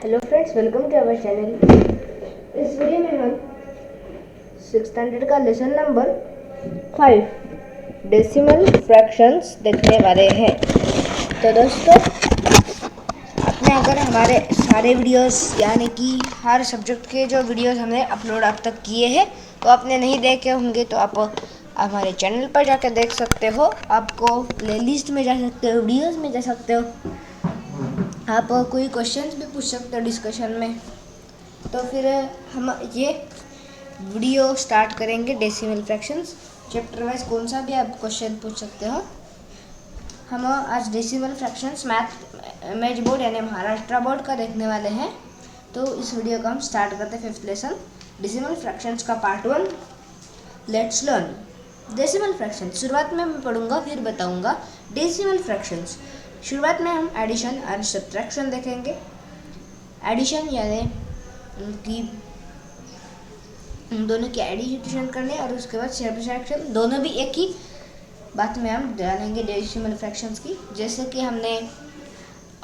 Hello friends, welcome to our channel. इस video में हम 600 का लेसन नंबर 5 डेसिमल फ्रैक्शंस देखने वाले हैं। तो दोस्तों, आपने अगर हमारे सारे वीडियोस यानी कि हर सब्जेक्ट के जो वीडियोस हमने अपलोड अब तक किए हैं तो आपने नहीं देखे होंगे तो आप हमारे चैनल पर जाकर देख सकते हो। आपको प्लेलिस्ट में जा सकते हो, वीडियोस में जा सकते हो, आप कोई क्वेश्चंस भी पूछ सकते हो डिस्कशन में। तो फिर हम ये वीडियो स्टार्ट करेंगे डेसिमल फ्रैक्शंस चैप्टर वाइज, कौन सा भी आप क्वेश्चन पूछ सकते हो। हम आज डेसिमल फ्रैक्शंस मैथ बोर्ड यानी महाराष्ट्र बोर्ड का देखने वाले हैं। तो इस वीडियो को हम स्टार्ट करते हैं। 5th लेसन डेसिमल फ्रैक्शंस का part 1, let's learn decimal fractions. शुरुआत में मैं पढ़ूंगा फिर बताऊंगा डेसिमल फ्रैक्शंस। शुरुआत में हम एडिशन और सब्ट्रैक्शन देखेंगे। एडिशन यानी उनकी दोनों की एडिशन करने और उसके बाद सब्ट्रैक्शन, दोनों भी एक ही बात में हम जानेंगे डेसिमल फ्रैक्शंस की। जैसे कि हमने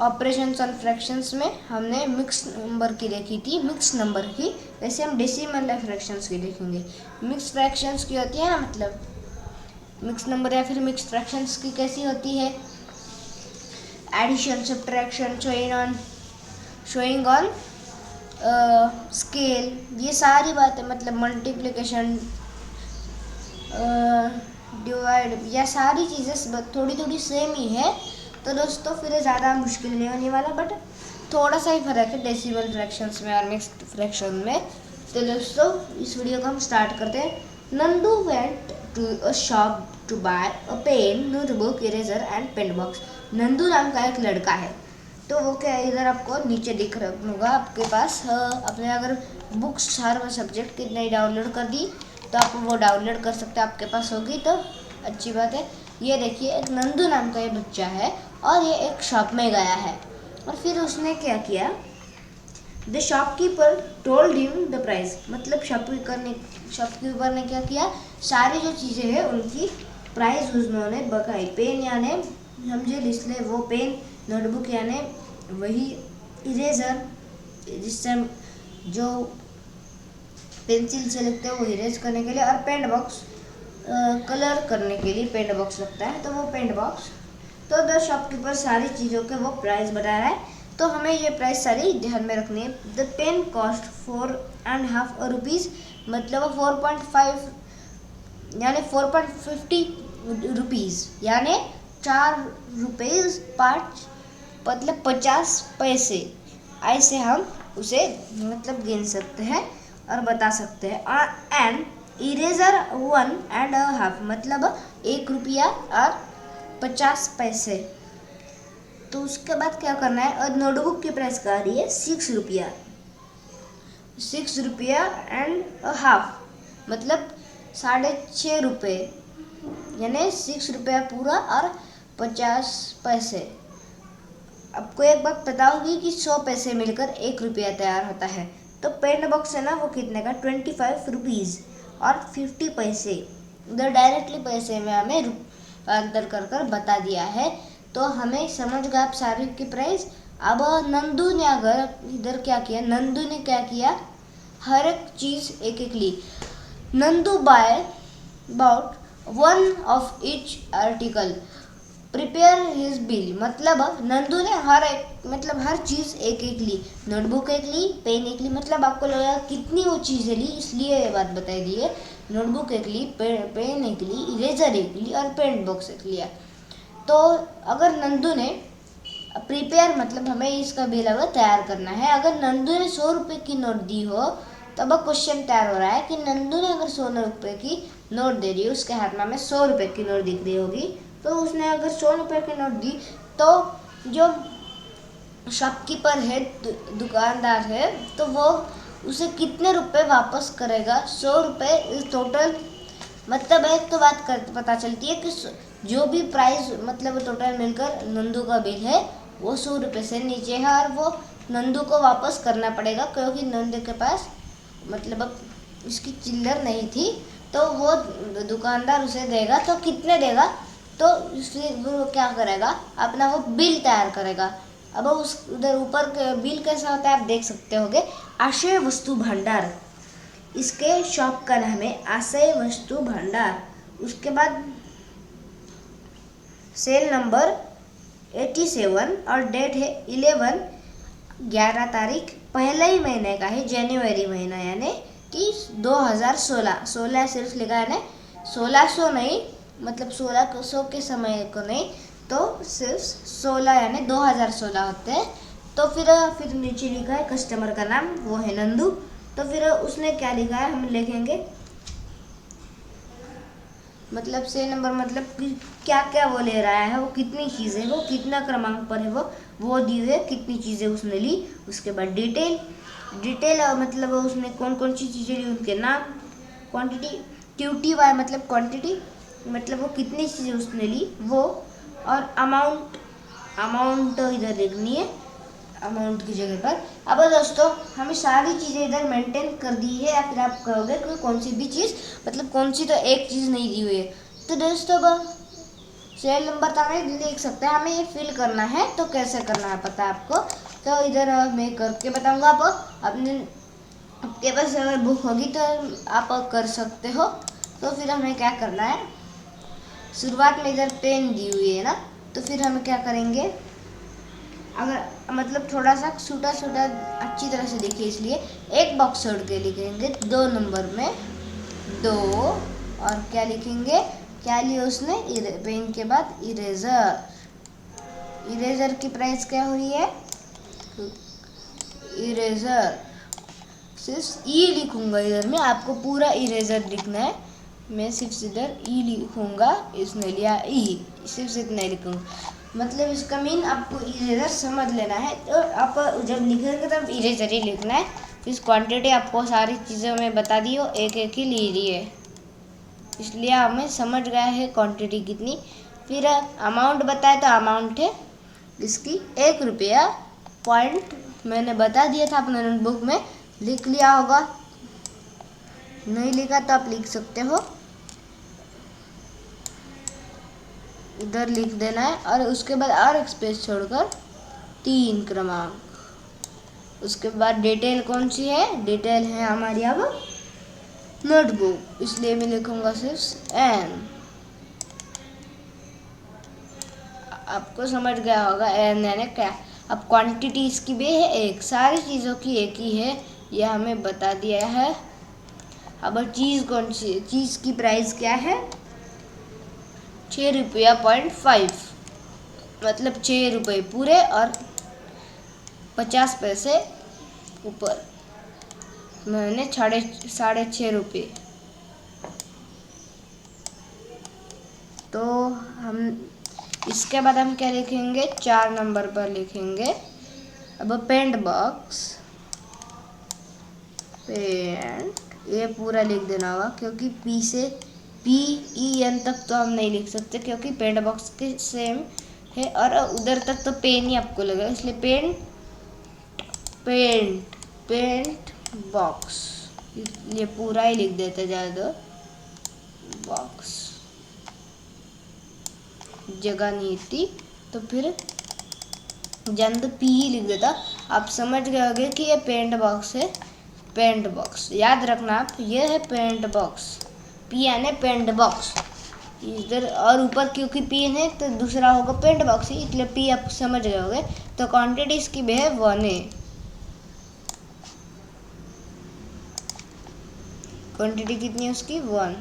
ऑपरेशंस और फ्रैक्शंस में हमने मिक्स नंबर की देखी थी, मिक्स नंबर की, वैसे हम डेसिमल फ्रैक्शंस की देखेंगे। मिक्स फ्रैक्शंस की होती है ना, मतलब मिक्स नंबर या फिर मिक्स फ्रैक्शंस की कैसी होती है, addition subtraction showing on scale, ये सारी बातें, मतलब मल्टीप्लिकेशन डिवाइड, यह सारी चीज़ें थोड़ी थोड़ी सेम ही है। तो दोस्तों फिर ज़्यादा मुश्किल नहीं होने वाला, बट थोड़ा सा ही फर्क है डेसिमल फ्रैक्शंस में और मिक्स्ड फ्रैक्शन में। तो दोस्तों इस वीडियो को हम स्टार्ट करते हैं। Nandu went to a shop to buy a pen, notebook, eraser and pen box. Nandu नाम का एक लड़का है। तो वो क्या, इधर आपको नीचे दिख रहा होगा आपके पास। अपने अगर बुक्स हर सब्जेक्ट की नई डाउनलोड कर दी तो आप वो डाउनलोड कर सकते हैं, आपके पास होगी तो अच्छी बात है। ये देखिए, एक नंदू नाम का ये बच्चा है और ये एक शॉप में गया है और फिर उसने क्या किया, the shopkeeper told him the price, मतलब शॉपकीपर ने क्या किया, सारी जो चीज़ें हैं उनकी प्राइस उन्होंने बताई। पेन यानी समझे डिस्प्ले, वो पेन, नोटबुक यानी वही इरेजर जिससे जो पेंसिल से लिखते हैं वो इरेज करने के लिए, और पेंट बॉक्स कलर करने के लिए पेंट बॉक्स लगता है, तो वो पेंट बॉक्स। तो द शॉपकीपर सारी चीज़ों के वो प्राइस बता रहा है, तो हमें ये प्राइस सारी ध्यान में रखनी है। द पेन कॉस्ट 4.5 रुपीज़, मतलब 4.5 यानी 4.50 रुपीज़, यानी 4 रुपीज़ 5, मतलब 50 पैसे। ऐसे हम उसे मतलब गिन सकते हैं और बता सकते हैं। एंड इरेजर 1.5, मतलब 1 रुपया और 50 पैसे। तो उसके बाद क्या करना है, और नोटबुक की प्राइस क्या आ रही है, 6 रुपया, 6.5 रुपया, मतलब 6.5 रुपये, यानी 6 रुपया पूरा और 50 पैसे। आपको एक बात पता होगी कि 100 पैसे मिलकर 1 रुपया तैयार होता है। तो पेंट बॉक्स है ना, वो कितने का, 25 रुपीज़ और 50 पैसे। उधर डायरेक्टली पैसे में हमें अंतर कर बता दिया है, तो हमें समझ गए आप सारी की प्राइस। अब नंदू ने अगर इधर क्या किया, नंदू ने क्या किया, हर एक चीज़ एक एक ली। Nandu buy bout 1 of each article, prepare his bill, मतलब नंदू ने हर चीज़ एक एक ली। नोटबुक एक ली, पेन एक ली, मतलब आपको लगा कितनी वो चीज़ें ली, इसलिए ये बात बताई दी है। नोटबुक एक ली, पेन एक ली, इरेजर एक ली और पेंट बॉक्स एक लिया। तो अगर नंदू ने प्रिपेयर, मतलब हमें इसका बिल अगर तैयार करना है, अगर नंदू ने 100 रुपये की नोट दी हो तो अब क्वेश्चन तैयार हो रहा है कि नंदू ने अगर 100 रुपये की नोट दे दी, उसके हाथ में हमें 100 रुपये की नोट दिख रही होगी, तो उसने अगर 100 रुपये की नोट दी तो जो शॉपकीपर है, दुकानदार है, तो वो उसे कितने रुपए वापस करेगा, 100 रुपये टोटल। मतलब एक तो बात पता चलती है कि जो भी प्राइस, मतलब टोटल मिलकर नंदू का बिल है वो 100 रुपये से नीचे है और वो नंदू को वापस करना पड़ेगा, क्योंकि नंदू के पास मतलब अब इसकी चिल्लर नहीं थी, तो वो दुकानदार उसे देगा, तो कितने देगा, तो फिर वो क्या करेगा, अपना वो बिल तैयार करेगा। अब उस उधर ऊपर बिल कैसा होता है आप देख सकते होगे, आशय वस्तु भंडार, इसके शॉप का नाम है आशय वस्तु भंडार। उसके बाद सेल नंबर 87 और डेट है 11 तारीख, पहले ही महीने का है, जनवरी महीना, यानी कि 2016 सिर्फ लिखा है ना, 1600 नहीं, मतलब 1600 के समय को नहीं, तो सिर्फ 16 यानी 2016 होते हैं। तो फिर नीचे लिखा है कस्टमर का नाम, वो है नंदू। तो फिर उसने क्या लिखा है हम लिखेंगे, मतलब सेल नंबर, मतलब क्या क्या वो ले रहा है, वो कितनी चीज़ें, वो कितना क्रमांक पर है, वो दी हुई है, कितनी चीज़ें उसने ली। उसके बाद डिटेल मतलब उसने कौन कौन सी चीज़ें ली, उनके नाम। क्वांटिटी, QTY मतलब क्वांटिटी, मतलब वो कितनी चीज़ें उसने ली वो। और अमाउंट इधर लिखनी है, अमाउंट की जगह पर। अब दोस्तों हमें सारी चीज़ें इधर मेंटेन कर दी है, या फिर आप कहोगे कि कौन सी भी चीज़, मतलब कौन सी तो एक चीज़ नहीं दी हुई है। तो दोस्तों सेल नंबर तो हमें लिख सकते हैं, हमें ये फिल करना है, तो कैसे करना है पता है आपको, तो इधर मैं करके बताऊंगा। आप आपके पास अगर बुक होगी तो आप कर सकते हो। तो फिर हमें क्या करना है, शुरुआत में इधर पेन दी हुई है ना, तो फिर हम क्या करेंगे, अगर मतलब थोड़ा सा छोटा अच्छी तरह से देखिए, इसलिए एक बॉक्स छोड़ के लिखेंगे 2 नंबर में 2, और क्या लिखेंगे, क्या लिया उसने, पेन के बाद इरेजर की प्राइस क्या हो रही है, इरेजर सिर्फ ई लिखूंगा इधर में, आपको पूरा इरेजर लिखना है, मैं सिर्फ इधर ई लिखूंगा, इसने लिया ई, सिर्फ इतना ही लिखूंगा, मतलब इसका मीन आपको इरेजर समझ लेना है। तो आप जब लिखेंगे तब इरेजर ही लिखना है। फिर क्वांटिटी आपको सारी चीज़ों में बता दी हो, एक एक ही ले रही है, इसलिए हमें समझ गया है क्वांटिटी कितनी। फिर अमाउंट बताए, तो अमाउंट है इसकी 1 रुपया पॉइंट, मैंने बता दिया था, अपने नोटबुक में लिख लिया होगा, नहीं लिखा तो आप लिख सकते हो, इधर लिख देना है। और उसके बाद और एक स्पेस छोड़कर 3 क्रमांक। उसके बाद डिटेल कौन सी है, डिटेल है हमारी अब नोटबुक, इसलिए मैं लिखूंगा सिर्फ एन, आपको समझ गया होगा एन यानी क्या। अब क्वांटिटी इसकी भी है एक, सारी चीज़ों की एक ही है, यह हमें बता दिया है। अब चीज़ कौन सी, चीज़ की प्राइस क्या है, 6 रुपया पॉइंट 5, मतलब 6 रुपये पूरे और 50 पैसे ऊपर, मैंने 6.5 रुपये। तो हम इसके बाद हम क्या लिखेंगे, 4 नंबर पर लिखेंगे अब पेंट बॉक्स, पेंट, ये पूरा लिख देना होगा, क्योंकि पी से PEN तक तो हम नहीं लिख सकते, क्योंकि पेंट बॉक्स के सेम है, और उधर तक तो पेन ही आपको लगेगा, इसलिए पेंट बॉक्स, ये पूरा ही लिख देते ज़्यादा, बॉक्स जगह नहीं थी, तो फिर जंद पी ही लिख देता। आप समझ गए होंगे कि ये पेंट बॉक्स है, पेंट बॉक्स याद रखना आप, ये है पेंट बॉक्स, पी यानी पेंट बॉक्स इधर, और ऊपर क्योंकि पी है तो दूसरा होगा पेंट बॉक्स ही, इसलिए पी आप समझ गए होंगे। तो क्वांटिटी इसकी भी है 1 है, क्वांटिटी कितनी है उसकी 1,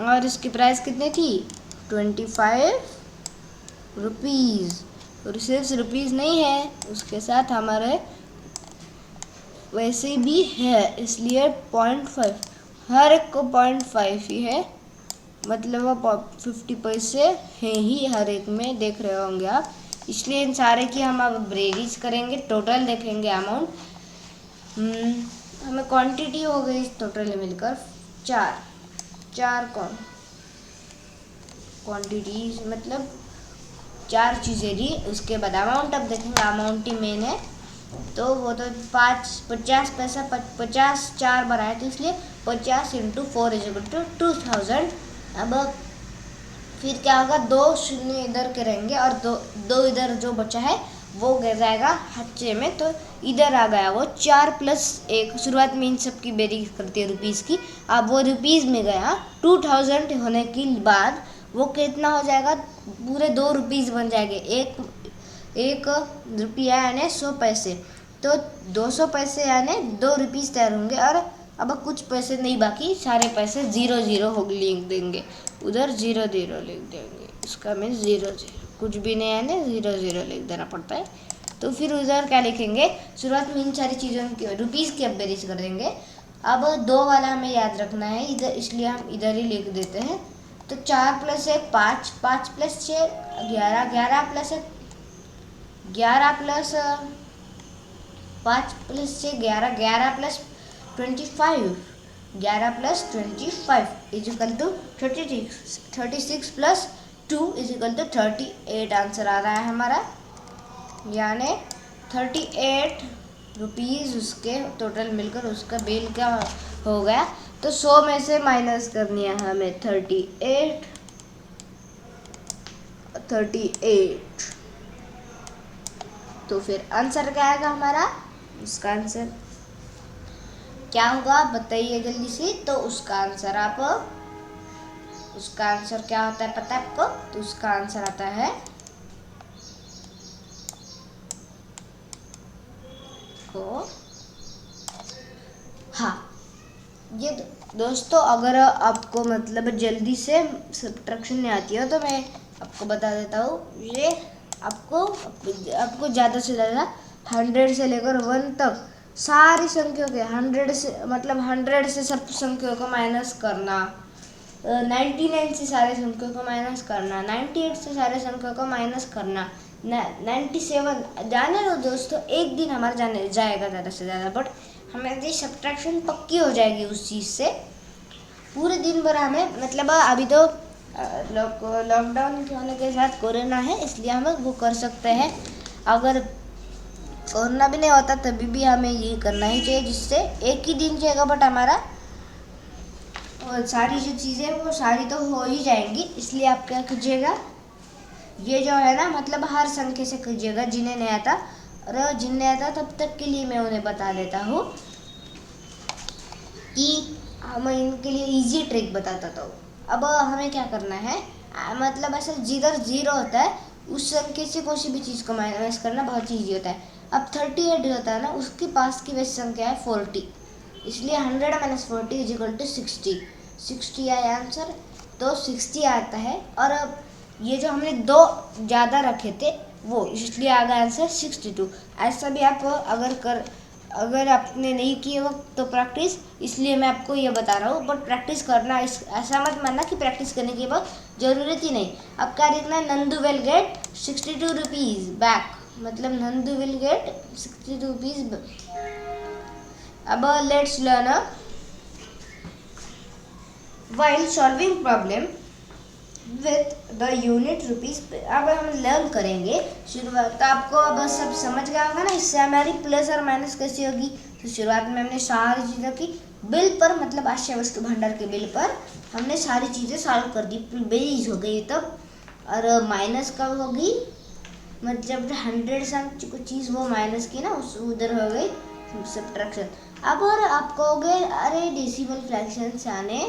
और इसकी प्राइस कितनी थी 25 रुपीज़, और सिर्फ रुपीज़ नहीं है, उसके साथ हमारे वैसे भी है, इसलिए 0.5, हर एक को 0.5 ही है, मतलब वो 50 पैसे हैं ही हर एक में, देख रहे होंगे आप। इसलिए इन सारे की हम अब ब्रेरीज करेंगे, टोटल देखेंगे अमाउंट। हमें क्वांटिटी हो गई टोटल मिलकर 4 क्वांटिटीज, मतलब 4 चीज़ें ली। उसके बाद अमाउंट अब देखेंगे, अमाउंट ही मेन है, तो वो तो 50 पैसा 50 4 बनाए, तो इसलिए 50 × 4 = 2000। अब फिर क्या होगा, 2 शून्य इधर के रहेंगे और दो इधर जो बचा है वो गिर जाएगा हच्चे में, तो इधर आ गया वो 4 + 1। शुरुआत में इन सब की बेरीज करती है रुपीज़ की। अब वो रुपीज़ में गया, 2000 होने के बाद वो कितना हो जाएगा, पूरे 2 रुपीज़ बन जाएंगे। एक रुपया यानी 100 पैसे, तो 200 पैसे यानी 2 रुपीज़ तैयार होंगे। और अब कुछ पैसे नहीं बाकी, सारे पैसे 0 हो लिख देंगे, उधर 0 लिख देंगे। इसका मीन्स 0 कुछ भी नहीं यानी 0 लिख देना पड़ता है। तो फिर उधर क्या लिखेंगे, शुरुआत में इन सारी चीज़ों की रुपीज़ की अब बेरीज कर देंगे। अब 2 वाला हमें याद रखना है इधर, इसलिए हम इधर ही लिख देते हैं। तो 4 + 1 5, 5 + 6 11, 11 + 1 11 + 5 + 6 11, 11 + 25, 11 + 25 = 36, 36 + 2 = 38 आंसर आ रहा है हमारा। यानी 38 रुपीज़ उसके टोटल मिलकर उसका बिल क्या हो गया। तो 100 में से माइनस करनी है हमें 38। तो फिर आंसर क्या आएगा हमारा, उसका आंसर क्या होगा बताइए जल्दी से। तो उसका आंसर क्या होता है पता है आपको, तो उसका आंसर आता है हाँ ये दोस्तों, अगर आपको मतलब जल्दी से सब्ट्रैक्शन नहीं आती हो तो मैं आपको बता देता हूँ। ये आपको ज़्यादा से ज़्यादा 100 से लेकर 1 तक सारी संख्याओं के 100 से मतलब 100 से सब संख्याओं को माइनस करना, 99 से सारे संख्याओं को माइनस करना, 98 से सारे संख्याओं को माइनस करना, 97 जाने दो दोस्तों, एक दिन हमारा जाने जाएगा ज़्यादा से ज़्यादा, बट हमें सब्ट्रैक्शन पक्की हो जाएगी उस चीज़ से। पूरे दिन भर हमें मतलब अभी तो लॉकडाउन होने के साथ कोरोना है, इसलिए हम वो कर सकते हैं। अगर कोरोना भी नहीं होता तभी भी हमें ये करना ही चाहिए, जिससे एक ही दिन जाएगा बट हमारा और सारी जो चीज़ें वो सारी तो हो ही जाएंगी। इसलिए आप क्या कीजिएगा, ये जो है ना मतलब हर संख्या से कीजिएगा जिन्हें नहीं आता, और जिन्हें आता तब तक के लिए मैं उन्हें बता देता हूँ कि हम इनके लिए इजी ट्रिक बताता हूँ। अब हमें क्या करना है, मतलब ऐसा जिधर 0 होता है उस संख्या से कोई भी चीज़ को माइनस करना बहुत ईजी होता है। अब 38 होता है ना, उसके पास की वैसी संख्या है 40, इसलिए 100 - 40 = 60 आया आंसर। तो 60 आता है। और अब ये जो हमने 2 ज़्यादा रखे थे वो, इसलिए आ गया आंसर 62। ऐसा भी आप अगर आपने नहीं किए हो तो प्रैक्टिस, इसलिए मैं आपको ये बता रहा हूँ। बट प्रैक्टिस करना, ऐसा मत मानना कि प्रैक्टिस करने की बहुत ज़रूरत ही नहीं। अब क्या लिखना है, Nandu will get 62 rupees back, मतलब नंदू विल गेट 62 रुपीज़। अब let's learn while solving problem with the unit rupees। अब हम लर्न करेंगे शुरुआत, तो आपको अब सब समझ गया होगा ना इससे हमारी प्लस और माइनस कैसी होगी। तो शुरुआत में हमने सारी चीज़ों की बिल पर, मतलब आश्रय वस्तु भंडार के बिल पर हमने सारी चीज़ें सॉल्व कर दी, बेरीज हो गई तब। और माइनस कब होगी, मतलब 100 से कुछ चीज़ वो माइनस की ना, उस उधर हो गई सब्ट्रैक्शन। अब और आप कहोगे अरे डेसिमल फ्रैक्शन से आने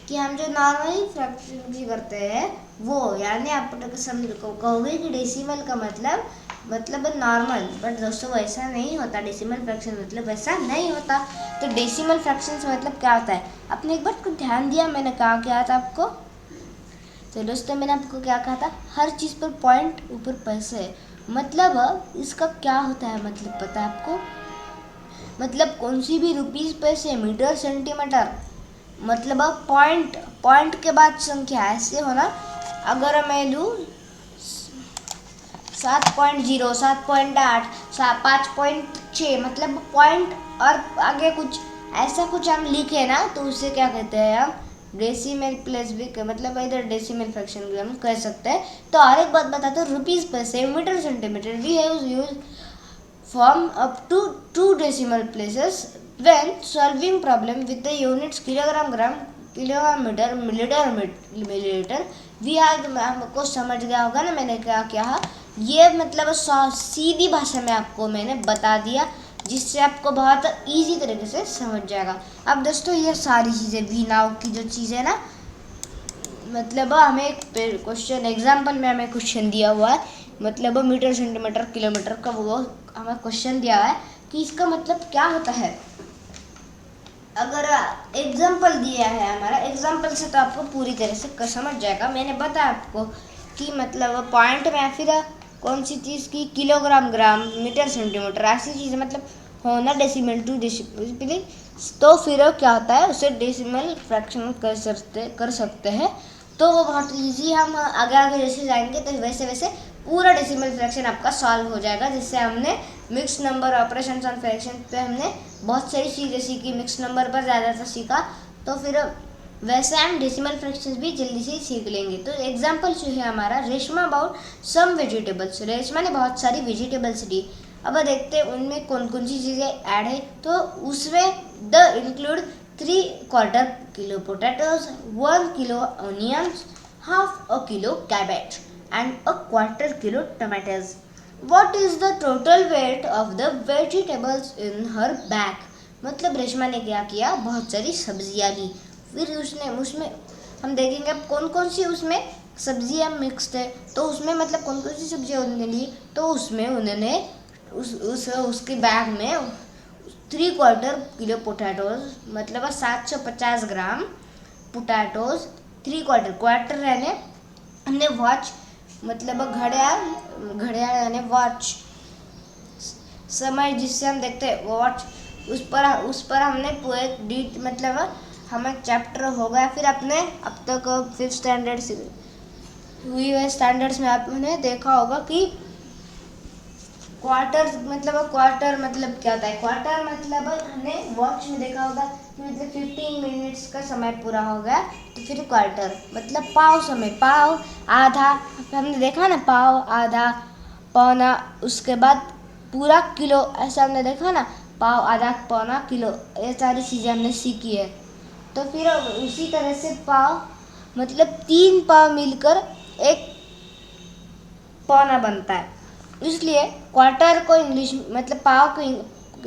कि हम जो नॉर्मली फ्रैक्शन भी करते हैं वो, यानी आप कहोगे कि डेसिमल का मतलब नॉर्मल, बट दोस्तों वैसा नहीं होता। डेसिमल फ्रैक्शन मतलब वैसा नहीं होता। तो डेसिमल फ्रैक्शन से मतलब क्या होता है, आपने एक बार को ध्यान दिया मैंने कहा क्या था आपको। तो दोस्तों मैंने आपको क्या कहा था, हर चीज़ पर पॉइंट ऊपर पैसे है, मतलब इसका क्या होता है, मतलब पता है आपको, मतलब कौन सी भी रुपीज़ पैसे मीटर सेंटीमीटर, मतलब पॉइंट के बाद संख्या ऐसे होना। अगर मैं लूँ 7.0, 7.8, 5.6, मतलब पॉइंट और आगे कुछ ऐसा कुछ हम लिखे ना, तो उसे क्या कहते हैं हम डेसिमल प्लस भी, मतलब इधर डेसिमल फ्रैक्शन भी हम कह सकते हैं। तो और एक बात बताते हैं, rupees paise meter centimeter we have use from up to 2 decimal places when solving problem with the units kilogram, gram, kilogram, meter, milliliter, milliliter, we are हमको समझ गया होगा ना मैंने क्या किया। ये मतलब सीधी भाषा में आपको मैंने बता दिया, जिससे आपको बहुत इजी तरीके से समझ जाएगा। अब दोस्तों ये सारी चीज़ें वी नाउ की जो चीज़ें ना, मतलब हमें क्वेश्चन एग्जाम्पल में हमें क्वेश्चन दिया हुआ है, मतलब मीटर सेंटीमीटर किलोमीटर का वो हमें क्वेश्चन दिया है कि इसका मतलब क्या होता है। अगर एग्जाम्पल दिया है हमारा, एग्जाम्पल से तो आपको पूरी तरह से समझ जाएगा। मैंने बताया आपको कि मतलब पॉइंट में फिर कौन सी चीज़ की किलोग्राम, ग्राम, मीटर, सेंटीमीटर ऐसी चीज़ें मतलब होना डेसिमल टू डेसिमल, तो फिर क्या होता है उसे डेसिमल फ्रैक्शन कर सकते हैं। तो वो बहुत इजी, हम आगे आगे जैसे जाएंगे तो वैसे वैसे पूरा डेसिमल फ्रैक्शन आपका सॉल्व हो जाएगा। जिससे हमने mix number, operation on fraction पे हमने बहुत सारी चीज़ें सीखी, मिक्स नंबर पर ज़्यादातर सीखा, तो फिर वैसे हम डेसिमल फ्रैक्शंस भी जल्दी से सीख लेंगे। तो एग्जांपल जो है हमारा, Reshma about some vegetables, Reshma ने बहुत सारी वेजिटेबल्स दी। अब देखते हैं उनमें कौन कौन सी चीज़ें ऐड है। तो उसमें the include 3/4 kilo potatoes, 1 kilo onions, half a kilo cabbage and a 1/4 kilo tomatoes. What is the total weight of the vegetables in her bag? मतलब रेशमा ने क्या किया, बहुत सारी सब्जियां ली। फिर उसमें हम देखेंगे अब कौन कौन सी उसमें सब्जियां मिक्स्ड है। तो उसमें मतलब कौन कौन सी सब्जियां उन्होंने ली, तो उसमें उन्होंने उसके बैग में 3/4 किलो पोटैटोज, मतलब 750 ग्राम पोटैटोज, 3/4 क्वार्टर यानी हमने वॉच, मतलब घड़ियाल यानी वॉच, समय जिससे हम देखते हैं वॉच, उस पर हमने पूरे मतलब हमें चैप्टर हो गया। फिर अपने अब तक 5th स्टैंडर्ड से हुई हुए स्टैंडर्ड्स में आपने देखा होगा कि क्वार्टर मतलब क्या होता है। क्वार्टर मतलब हमने वॉच में देखा होगा कि मतलब 15 मिनट्स का समय पूरा हो गया, तो फिर क्वार्टर मतलब पाव समय, पाव आधा, हमने देखा ना, पाव आधा पौना, उसके बाद पूरा किलो, ऐसा हमने देखा ना, पाव आधा पौना किलो, ये सारी चीज़ें हमने सीखी है। तो फिर उसी तरह से पाव मतलब 3 पाव मिलकर एक पौना बनता है, इसलिए क्वार्टर को इंग्लिश मतलब पाव को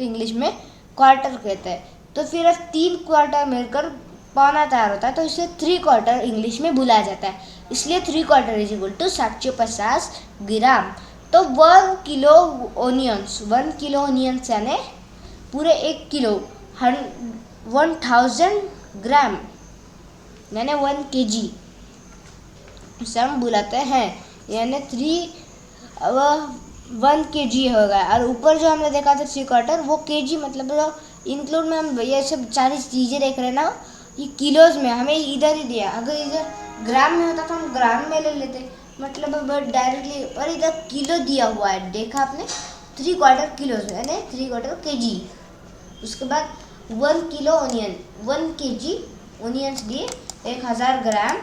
इंग्लिश में क्वार्टर कहते हैं। तो फिर 3 क्वार्टर मिलकर पौना तैयार होता है, तो इसे 3/4 इंग्लिश में बुलाया जाता है। इसलिए 3/4 इज इक्वल टू 750 ग्राम। तो 1 किलो ऑनियंस, 1 किलो ऑनियंस यानी पूरे 1 किलो 1000 ग्राम यानी 1 kg उसे हम बुलाते हैं, यानी 1 kg होगा। और ऊपर जो हमने देखा था 3/4 वो kg मतलब इंक्लूड में हम ये सब सारी चीज़ें देख रहे हैं ना, ये किलोज में हमें इधर ही दिया। अगर इधर ग्राम में होता तो हम ग्राम में ले लेते, मतलब डायरेक्टली, और इधर किलो दिया हुआ है, देखा आपने, 3/4 किलो यानी 3/4 kg। उसके बाद 1 किलो ऑनियन, 1 kg ऑनियंस दिए, 1000 ग्राम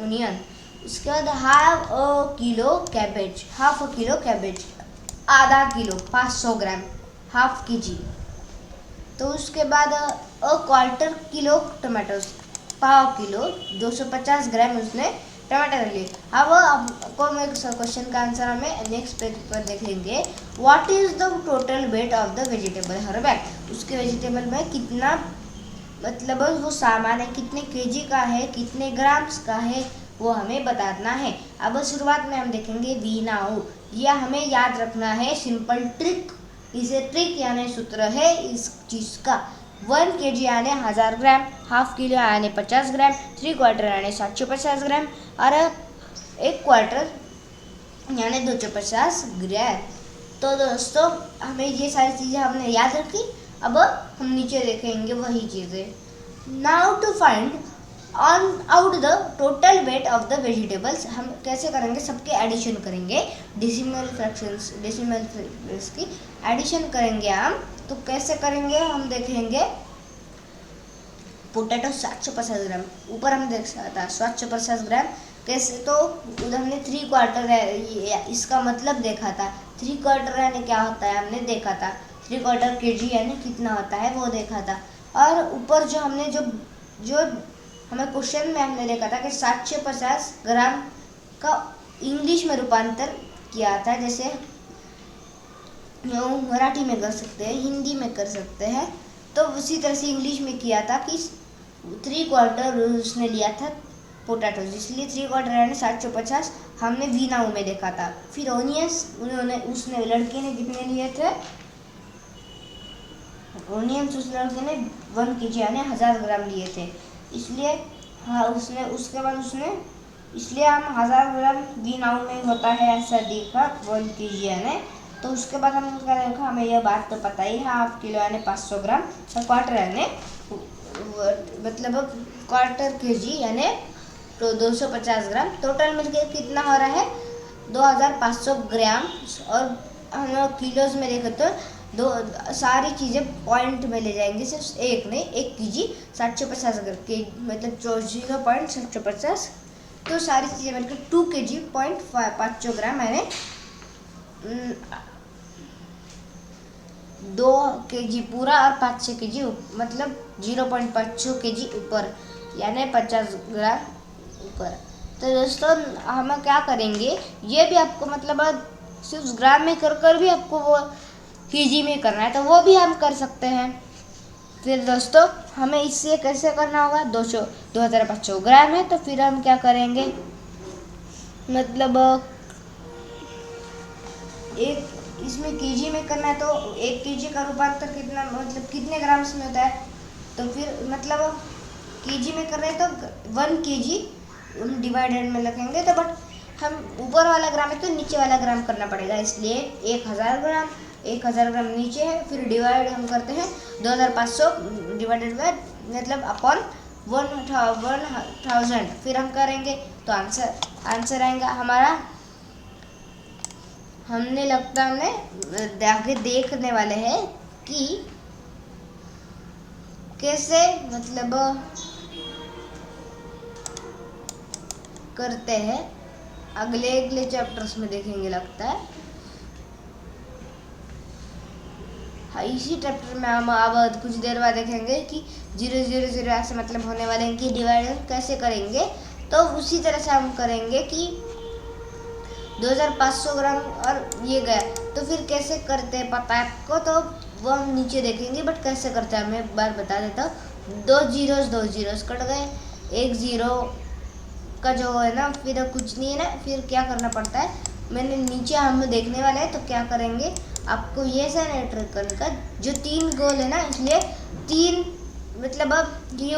ऑनियन। उसके बाद हाफ अ किलो कैबेज, आधा किलो 500 ग्राम, हाफ kg। तो उसके बाद 1/4 किलो टमाटोज, पाव किलो 250 ग्राम उसने टमाटर लिए। अब आपको क्वेश्चन का आंसर हमें नेक्स्ट पेज पर देख लेंगे। What is the total weight of the vegetable her bag, उसके वेजिटेबल में कितना मतलब वो सामान है, कितने केजी का है, कितने ग्राम्स का है, वो हमें बताना है। अब शुरुआत में हम देखेंगे वी नाउ, यह हमें याद रखना है, सिंपल ट्रिक, इसे ट्रिक यानी सूत्र है इस चीज़ का। 1 kg यानी 1000 ग्राम, हाफ किलो यानी 50 ग्राम, 3/4 यानी 750 ग्राम, और 1/4 यानी 250 ग्राम। तो दोस्तों हमें ये सारी चीज़ें हमने याद रखी। अब हम नीचे देखेंगे वही चीज़ें। Now to find on out the total weight of the vegetables, हम कैसे करेंगे, सबके एडिशन करेंगे, डेसिमल फ्रैक्शंस की एडिशन करेंगे हम। तो कैसे करेंगे हम देखेंगे। पोटैटो 750 ग्राम, ऊपर हम देख सकते हैं 750 ग्राम कैसे, तो उधर हमने 3/4 है, इसका मतलब देखा था। 3/4 यानी क्या होता है हमने देखा था, 3/4 kg यानी कितना होता है वो देखा था। और ऊपर जो हमने जो हमें क्वेश्चन में हमने देखा था कि 750 ग्राम का इंग्लिश में रूपांतर किया था, जैसे मराठी में कर सकते हैं, हिंदी में कर सकते हैं, तो उसी तरह से इंग्लिश में किया था कि 3/4 उसने लिया था पोटैटो, इसलिए 3/4 यानी 750 हमने वीनाऊ में देखा था। फिर ओनियंस उसने लड़के ने कितने लिए थे, ओनियंस उस लड़के ने 1 kg यानी 1000 ग्राम लिए थे, इसलिए हाँ इसलिए हम 1000 ग्राम वीनाऊ में होता है ऐसा देखा 1 kg यानी। तो उसके बाद हमने क्या देखा, हमें यह बात तो पता ही है, हाफ किलो यानी 500 ग्राम और क्वार्टर यानी मतलब क्वार्टर kg यानी तो 250 ग्राम, टोटल मिलकर कितना हो रहा है 2500 ग्राम। और हम किलोज में देखें तो सारी चीज़ें पॉइंट में ले जाएंगे, सिर्फ एक नहीं, 1 kg 750 ग्राम मतलब 0.750, तो सारी चीज़ें मिलकर 2 kg 500 ग्राम यानी 2 kg पूरा और 500 kg मतलब 0.5 kg ऊपर यानी 50 ग्राम ऊपर। तो दोस्तों हम क्या करेंगे, ये भी आपको मतलब सिर्फ ग्राम में कर भी आपको वो kg में करना है तो वो भी हम कर सकते हैं। फिर दोस्तों हमें इससे कैसे करना होगा, 2500 ग्राम है तो फिर हम क्या करेंगे, मतलब एक इसमें kg में करना है तो 1 kg का रूपांतर कितना मतलब कितने ग्राम में होता है, तो फिर मतलब kg में कर रहे हैं तो 1 kg डिवाइडेड में लिखेंगे, तो बट हम ऊपर वाला ग्राम है तो नीचे वाला ग्राम करना पड़ेगा, इसलिए 1000 ग्राम नीचे है, फिर डिवाइड हम करते हैं 2500 डिवाइडेड बाय मतलब अपॉन 1000, फिर हम करेंगे तो आंसर आएगा हमारा। हमने लगता हमने आगे देखने वाले हैं कि कैसे मतलब करते हैं, अगले चैप्टर्स में देखेंगे लगता है। हाँ, इसी चैप्टर में हम अब कुछ देर बाद देखेंगे कि 000 ऐसे मतलब होने वाले हैं कि डिवाइड कैसे करेंगे, तो उसी तरह से हम करेंगे कि 2500 ग्राम और ये गया तो फिर कैसे करते हैं पता है आपको, तो वो हम नीचे देखेंगे, बट कैसे करते हैं मैं एक बार बता देता हूँ। 2 zeros कट गए, 1 0 का जो है ना फिर कुछ नहीं है ना, फिर क्या करना पड़ता है, मैंने नीचे हम देखने वाला है तो क्या करेंगे, आपको ये सेनेटर करने का जो 3 गोल है ना, इसलिए 3 मतलब अब ये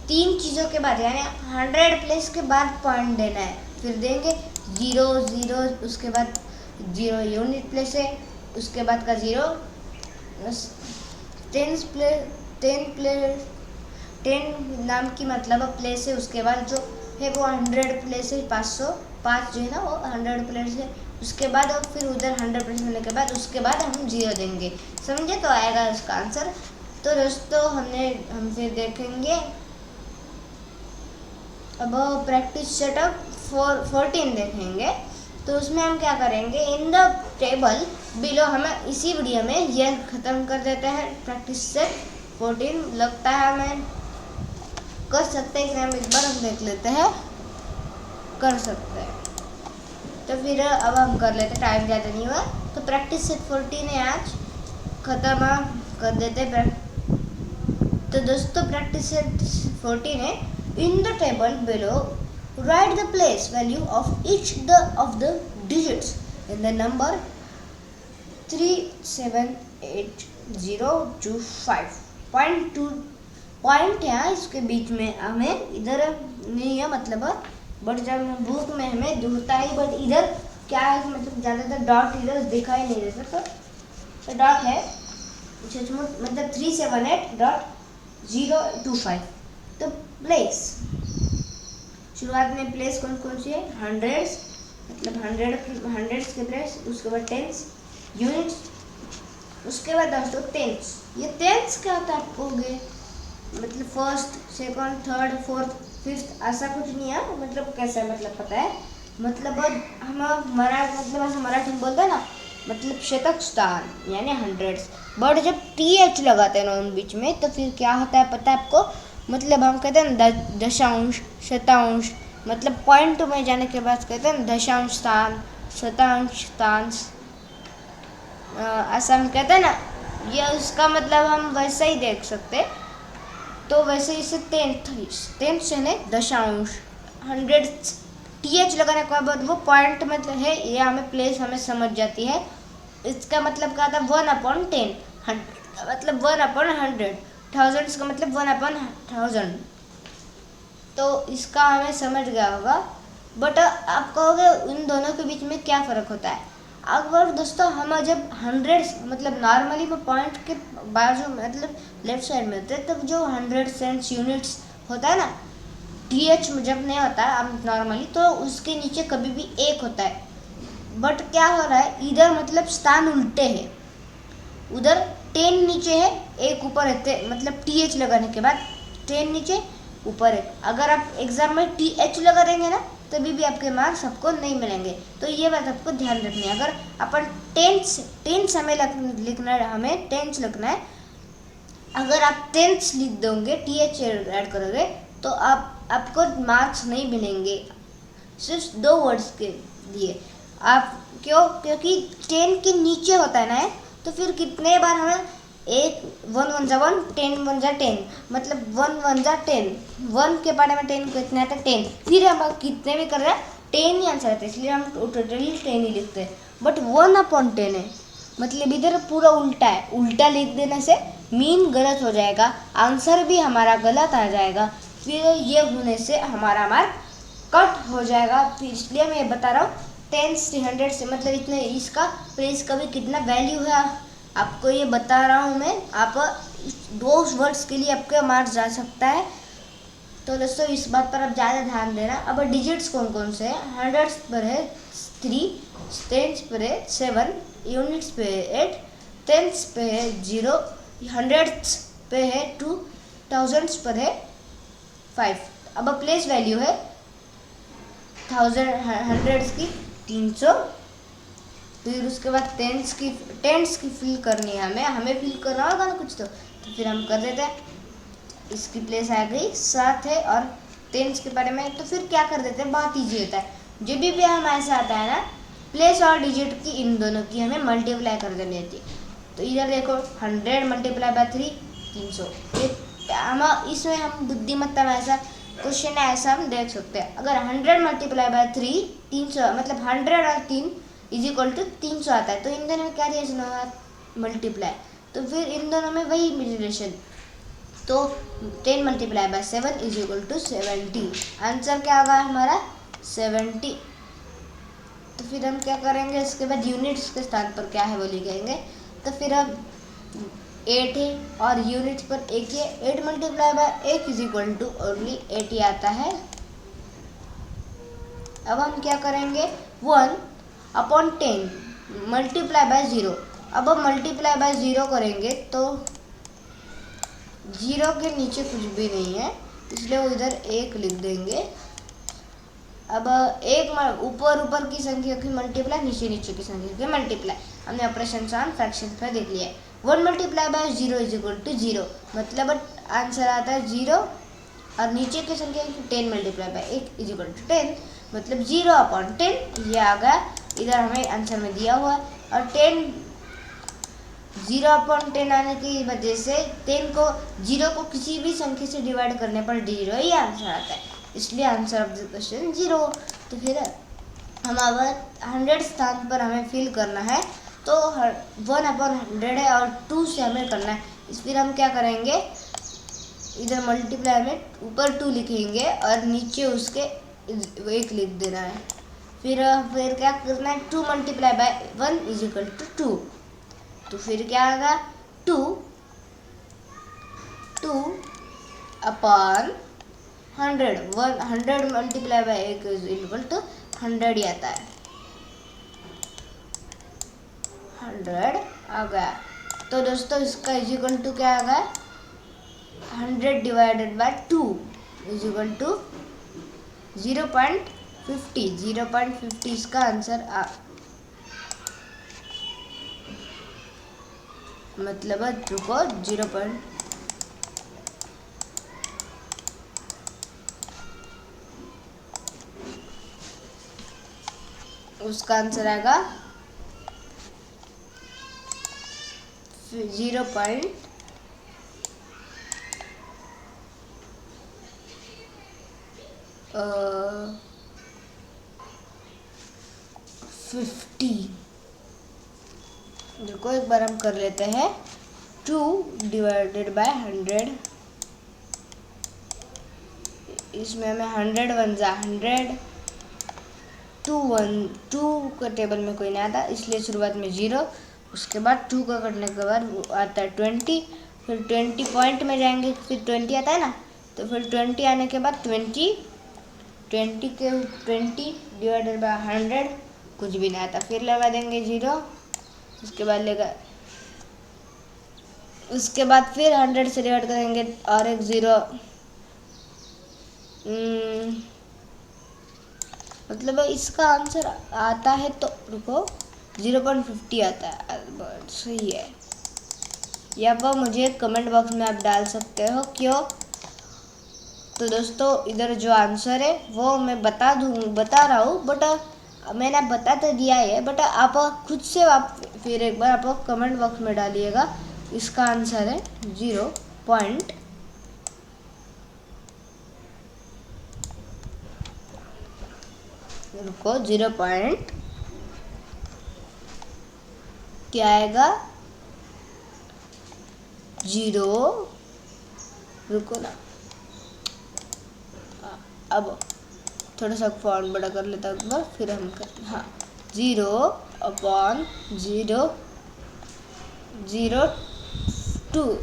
3 चीज़ों के बाद यानी 100 प्लेस के बाद पॉइंट देना है, फिर देंगे 0 उसके बाद 0 यूनिट प्लेस है, उसके बाद का 0 10 नाम की मतलब प्लेस है, उसके बाद जो है वो 100 प्लेस है, 505 जो है ना वो 100 प्लेस है, उसके बाद और फिर उधर 100 प्लेस होने के बाद उसके बाद हम 0 देंगे, समझे, तो आएगा उसका आंसर। तो दोस्तों हम फिर देखेंगे अब प्रैक्टिस सेटअप 14 देखेंगे, तो उसमें हम क्या करेंगे, इन द टेबल बिलो, हमें इसी वीडियो में यह ख़त्म कर देते हैं प्रैक्टिस सेट 14, लगता है हमें कर सकते हैं, हम एक बार हम देख लेते हैं, कर सकते हैं, तो फिर अब हम कर लेते हैं, टाइम ज़्यादा नहीं हुआ, तो प्रैक्टिस सेट 14 है आज ख़त्म कर देते हैं। तो दोस्तों प्रैक्टिस सेट 14 है, in the table below write the place value of each of the digits in the number 37802 point है इसके बीच में, हमें इधर नहीं है मतलब बट जब बुक में हमें होता है, बट इधर क्या है मतलब ज़्यादातर डॉट इधर दिखाई नहीं देता, तो डॉट है मतलब 378.025, तो प्लेस शुरुआत में प्लेस कौन सी है, हंड्रेड्स मतलब हंड्रेड्स के प्लेस, उसके बाद टेंस यूनिट्स, उसके बाद दोस्तों टेंस। ये टेंस क्या होता है आपको मतलब first second third fourth fifth ऐसा कुछ नहीं है, मतलब कैसा मतलब पता है, मतलब हम मराठी में बोलते हैं ना, मतलब शतक स्थान यानी हंड्रेड्स, बट जब TH लगाते हैं ना उन बीच में तो फिर क्या होता है पता है आपको, मतलब हम कहते हैं ना दशांश, शतांश, मतलब पॉइंट में जाने के बाद कहते हैं दशांश स्थान, शतांश स्थान, ऐसा हम कहते हैं ना, ये उसका मतलब हम वैसे ही देख सकते। तो वैसे इसे टेंथ यानी दशांश, हंड्रेड टीएच लगाने के बाद वो पॉइंट मतलब है, ये हमें प्लेस हमें समझ जाती है। इसका मतलब क्या था 1/10, हंड्रेड का मतलब 1/100, थाउजेंड्स का मतलब 1/1000। तो इसका हमें समझ गया होगा। बट आप कहोगे इन दोनों के बीच में क्या फ़र्क होता है। अगर दोस्तों हम जब हंड्रेड्स मतलब नॉर्मली वो पॉइंट के बाजू मतलब लेफ्ट साइड में होते हैं, तब जो हंड्रेड सेंट्स यूनिट्स होता है ना, टीएच जब नहीं होता है हम नॉर्मली, तो उसके नीचे कभी भी एक होता है। बट क्या हो रहा है इधर, मतलब स्थान उल्टे है, उधर 10 नीचे है, एक ऊपर है, मतलब टीएच लगाने के बाद 10 नीचे ऊपर है। अगर आप एग्जाम में टीएच लगा देंगे ना, तभी भी आपके मार्क्स आपको नहीं मिलेंगे। तो ये बात आपको ध्यान रखनी है। अगर अपन टेंस हमें लिखना है, हमें टेंस लिखना है। अगर आप टेंस लिख दोगे, टीएच ऐड करोगे, तो आपको मार्क्स नहीं मिलेंगे, सिर्फ 2 वर्ड्स के लिए। आप क्योंकि 10 के नीचे होता है ना, तो फिर कितने बार हमें 1 1 जा 1, 10 1 जा 10, मतलब 1 1 जा 10, 1 के बारे में 10 को इतना आता है 10, फिर हम कितने भी कर रहे हैं 10 ही आंसर आता है, इसलिए हम टोटली 10 ही लिखते हैं। बट 1/10 है, मतलब इधर पूरा उल्टा है। उल्टा लिख देने से मीन गलत हो जाएगा, आंसर भी हमारा गलत आ जाएगा, फिर ये होने से हमारा मार्क कट हो जाएगा। फिर इसलिए मैं ये बता रहा हूँ, 10 से 100 से मतलब इतने, इसका प्लेस का भी कितना वैल्यू है आपको ये बता रहा हूँ मैं। आप 2 वर्ड्स के लिए आपका मार्क्स जा सकता है। तो दोस्तों इस बात पर आप ज़्यादा ध्यान देना। अब डिजिट्स कौन कौन से हैं, हंड्रेड्स पर है 3, टेंस पर है 7, यूनिट्स पे है 8, टेंस पे है 0, हंड्रेड्स पे है 2, थाउजेंड्स पर है 5। अब प्लेस वैल्यू है हंड्रेड्स की 300, फिर उसके बाद टेंस की फिल करनी है, हमें फिल करना होगा ना कुछ, तो फिर हम कर देते हैं। इसकी प्लेस आ गई 7 है, और टेंस के बारे में तो फिर क्या कर देते हैं, बहुत ईजी होता है। जब भी हम ऐसा आता है ना, प्लेस और डिजिट की इन दोनों की हमें मल्टीप्लाई कर देनी होती है। तो इधर देखो 100 मल्टीप्लाई बाय 3, 300। हम इसमें हम बुद्धिमत्ता में ऐसा क्वेश्चन है, ऐसा हम देख सकते हैं। अगर 100 मल्टीप्लाई बाय 3, 300, मतलब 100 और 3 इज इक्वल टू 300 आता है। तो इन दोनों में क्या रिलेशन होगा, मल्टीप्लाई। तो फिर इन दोनों में वही रिलेशन, तो 10 multiply by 7 is equal to 70। Answer क्या होगा हमारा 70। तो फिर हम क्या करेंगे, इसके बाद यूनिट्स के स्थान पर क्या है वो लिखेंगे। तो फिर अब 8 है और यूनिट्स पर 1 है, 8 multiply by 1 is equal to only 80 आता है। अब हम क्या करेंगे, 1/10 मल्टीप्लाई बाय 0। अब हम मल्टीप्लाई बाय 0 करेंगे तो 0 के नीचे कुछ भी नहीं है, इसलिए वो इधर 1 लिख देंगे। अब एक ऊपर की संख्या की मल्टीप्लाई, नीचे की संख्या की मल्टीप्लाई, हमने ऑपरेशन ऑन फ्रैक्शन पर देख लिया है। 1 multiply by 0 is equal to 0, मतलब आंसर आता है 0, और नीचे की संख्या 10 multiply by 1 is equal to 10, मतलब 0/10 ये आ गया इधर हमें आंसर में दिया हुआ है। और 0/10 आने की वजह से 0 को किसी भी संख्या से डिवाइड करने पर 0 ही आंसर आता है, इसलिए आंसर ऑफ द क्वेश्चन 0। तो फिर हम अब 100 स्थान पर हमें फिल करना है, तो 1/100 है और 2 से हमें करना है। फिर हम क्या करेंगे, इधर मल्टीप्लाई में ऊपर 2 लिखेंगे और नीचे उसके 1 लिख देना है। फिर क्या करना है, 2 multiply by 1 is equal to 2। तो फिर क्या आएगा, 2/100, 100 multiply by 1 is equal to 100 ही आता है, 100 आ गया। तो दोस्तों इसका इज इक्वल टू क्या आ गया, 100 divided by 2 is equal to 0.50 इसका आंसर मतलब रुको 0. उसका आंसर आएगा 0.50। देखो एक बार हम कर लेते हैं। 2 डिवाइडेड बाय 100, इसमें हमें 100 वन जा 100, 2 का टेबल में कोई नहीं आता इसलिए शुरुआत में 0, उसके बाद 2 का करने के बाद आता है 20, फिर 20 पॉइंट में जाएंगे, फिर 20 आता है ना, तो फिर 20 आने के बाद 20 डिवाइडेड बाय 100 कुछ भी नहीं आता, फिर लगा देंगे 0, उसके बाद फिर 100 से डिवाइड करेंगे और एक 0, मतलब इसका आंसर आता है तो रुको 0.50 आता है, सही है। या पर मुझे कमेंट बॉक्स में आप डाल सकते हो क्यों। तो दोस्तों इधर जो आंसर है वो मैं बता रहा हूँ, बट मैंने बता तो दिया है, बट आप खुद से आप फिर एक बार आप कमेंट बॉक्स में डालिएगा। इसका आंसर है 0. रुको 0. क्या आएगा 0, रुको ना, अब थोड़ा सा फॉन्ट बड़ा कर लेता हूँ एक बार, फिर हम करते हैं। हाँ 0/002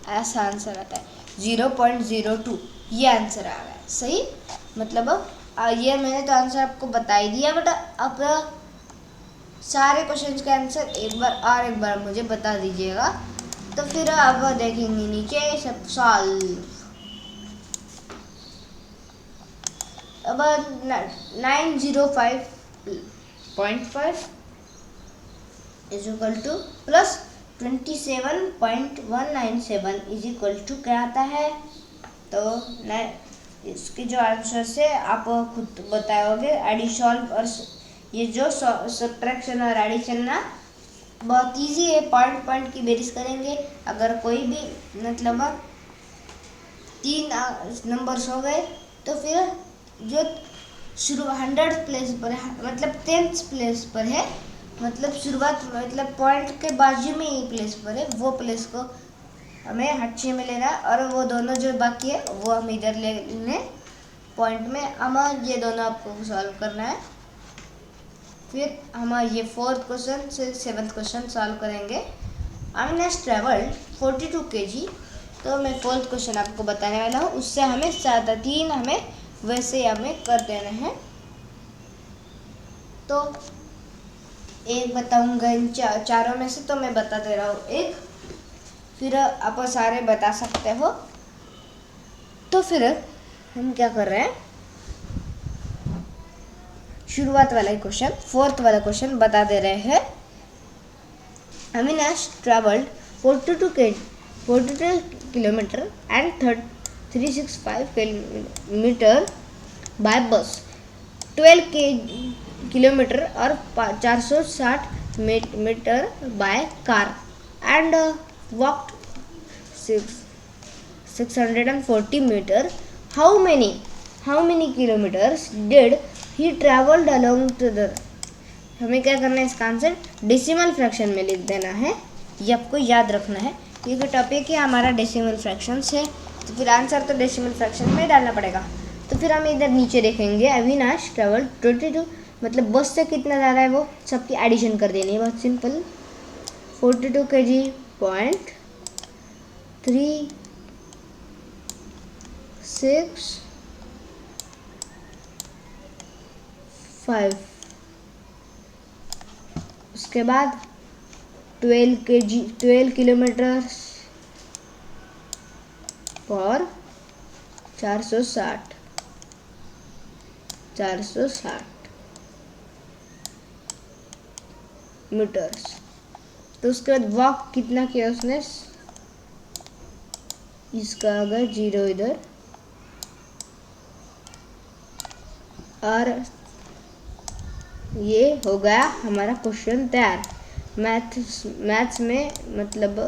ऐसा आंसर आता है, 0.02 ये आंसर आ रहा है सही। मतलब ये मैंने तो आंसर आपको बता ही दिया, बट अब सारे क्वेश्चंस के आंसर एक बार मुझे बता दीजिएगा, तो फिर अब देखेंगे नीचे सब सॉल्व। अब 905.5 is equal to plus 27.197 is equal to क्या आता है। तो इसके जो आंसर से आप खुद बताओगे। एडिशन और ये जो सब्ट्रैक्शन और एडिशन ना बहुत इजी है, पॉइंट की बेरिस करेंगे। अगर कोई भी मतलब 3 नंबर्स हो गए तो फिर जो शुरू 100 प्लेस पर है, मतलब 10th प्लेस पर है, मतलब शुरुआत मतलब पॉइंट के बाजू में ही प्लेस पर है, वो प्लेस को हमें हटचे में लेना, और वो दोनों जो बाकी है वो हम इधर लेने पॉइंट में। हम ये दोनों आपको सॉल्व करना है। फिर हम ये 4th क्वेश्चन से 7th क्वेश्चन सॉल्व करेंगे। अविनाश ट्रेवल्ड 42 kg, तो मैं 4th क्वेश्चन आपको बताने वाला हूँ। उससे हमें 3 हमें वैसे हमें कर देने हैं। तो एक बताऊंगा इन चारों में से, तो मैं बता दे रहा हूँ एक, फिर आप सारे बता सकते हो। तो फिर हम क्या कर रहे हैं, शुरुआत वाला क्वेश्चन 4th वाला क्वेश्चन बता दे रहे हैं। Avinash traveled 42 kilometer and 365 kilometer by bus, 12 kilometer और 460 meter by car, and walked 640 meter. How many kilometers did he traveled along to the. हमें क्या करना है, इसका आंसर डेसिमल फ्रैक्शन में लिख देना है, ये आपको याद रखना है क्योंकि टॉपिक है हमारा डेसिमल फ्रैक्शन से, तो फिर आंसर तो डेसिमल फ्रैक्शन में डालना पड़ेगा। तो फिर हम इधर नीचे देखेंगे अविनाश ट्रेवल 22, मतलब बस से कितना ज़्यादा है वो सबकी एडिशन कर देनी है, बहुत सिंपल। 42 kg पॉइंट 365, उसके बाद 12 किलोमीटर और 460 मीटर्स। तो उसके बाद वॉक कितना किया उसने, इसका अगर 0 इधर और ये हो गया हमारा क्वेश्चन तैयार। मैथ्स में मतलब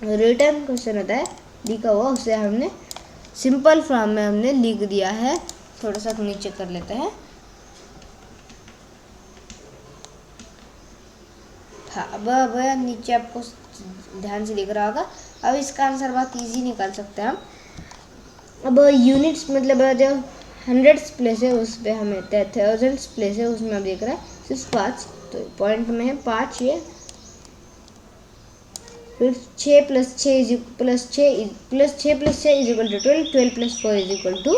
रिटर्न क्वेश्चन होता है लिखा हुआ, उसे हमने सिंपल फॉर्म में हमने लिख दिया है। थोड़ा सा नीचे कर लेते हैं। हाँ, अब नीचे आपको ध्यान से दिख रहा होगा। अब इसका आंसर बहुत इजी निकाल सकते हैं हम। अब यूनिट्स मतलब जो हंड्रेड्स प्लेस है उस पर हमें थाउजेंड्स प्लेस है उसमें हम देख रहे हैं सिर्फ 5, तो पॉइंट में है 5 ये। फिर 6 + 6 + 6 + 6 is equal to 12, 12 + 4 is equal to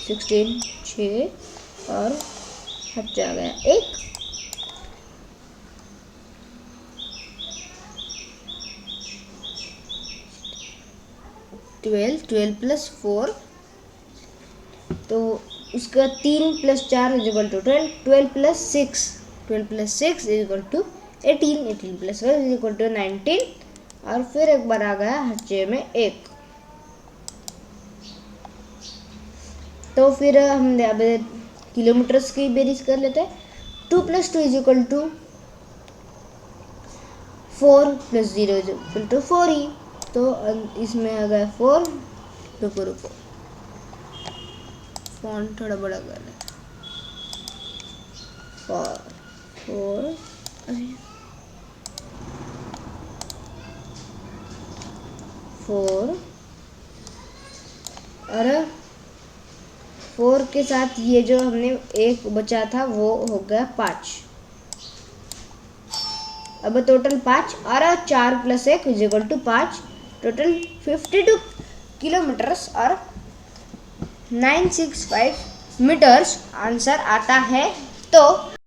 16, 6 और बच आ गया 1। 12 + 4, तो उसका 3 + 4 is equal to 12, 12 + 6 is equal to 18, 18 + 12 is equal to 19 और फिर एक बार आ गया हर्चे में 1। तो फिर हम अब किलोमीटर्स की बेरीज कर लेते हैं। 2 + 2 is equal to 4 + 0 is equal to 4 ही। तो इसमें आ गया 4। रुको फॉन्ट थोड़ा बड़ा कर ले। 4 और 4 के साथ ये जो हमने 1 बचा था वो हो गया 5। अब टोटल 5 और 4 + 1 is equal to 5, total 52 kilometers और 965 मीटर्स आंसर आता है। तो